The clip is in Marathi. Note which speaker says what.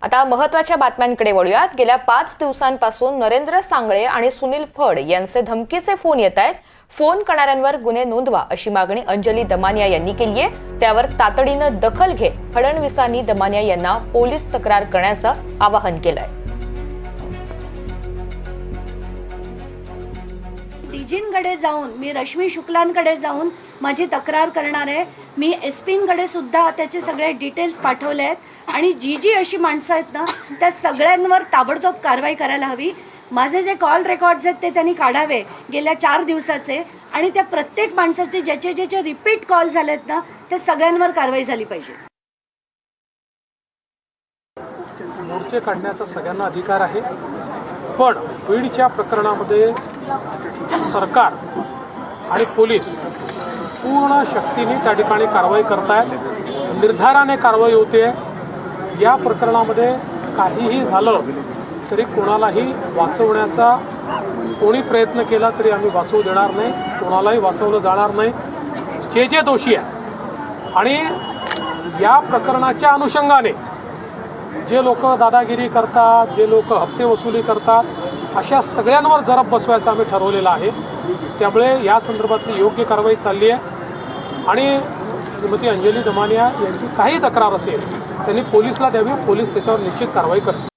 Speaker 1: आता महत्त्वाच्या बातम्यांकडे वळूयात। गेल्या 5 दिवसांपासून नरेंद्र सांगळे आणि सुनील फड यांचे धमकीचे फोन येत आहेत। फोन करणाऱ्यांवर गुन्हे नोंदवा अशी मागणी अंजली दमानिया यांनी केली आहे। त्यावर तातडीनं दखल घेत फडणवीसांनी दमानिया यांना पोलीस तक्रार करण्याचं आवाहन केलंय।
Speaker 2: डीजींकडे जाऊन मी रश्मी शुक्लांकडे जाऊन माझी तक्रार करणार आहे। मी एसपींकडे सुद्धा त्याचे सगळे डिटेल्स पाठवले आहेत आणि जी अशी माणसं आहेत ना त्या सगळ्यांवर ताबडतोब कारवाई करायला हवी। माझे जे कॉल रेकॉर्ड्स आहेत ते त्यांनी काढावे गेल्या 4 दिवसाचे आणि त्या प्रत्येक माणसाचे ज्याचे रिपीट कॉल झालेत ना त्या सगळ्यांवर कारवाई झाली पाहिजे।
Speaker 3: मोर्चे काढण्याचा सगळ्यांना अधिकार आहे, पण बीडच्या प्रकरणामध्ये सरकार आणि पोलीस पूर्ण शक्तीने त्या ठिकाणी कारवाई करतायत, निर्धाराने कारवाई होते। या प्रकरणामध्ये काहीही झालं तरी कोणालाही वाचवण्याचा कोणी प्रयत्न केला तरी आम्ही वाचवू देणार नाही, कोणालाही वाचवलं जाणार नाही। जे दोषी आहेत आणि या प्रकरणाच्या अनुषंगाने जे लोक दादागिरी करतात, जे लोक हप्ते वसुली करतात, अशा सगळ्यांवर जरब बसवायचं आम्ही ठरवलेलं आहे। त्यामुळे या संदर्भातली योग्य कारवाई चालली आहे आणि श्रीमती अंजली दमानिया यांची काही तक्रार असेल त्यांनी पोलिसला द्यावी, पोलीस त्याच्यावर निश्चित कारवाई करतील।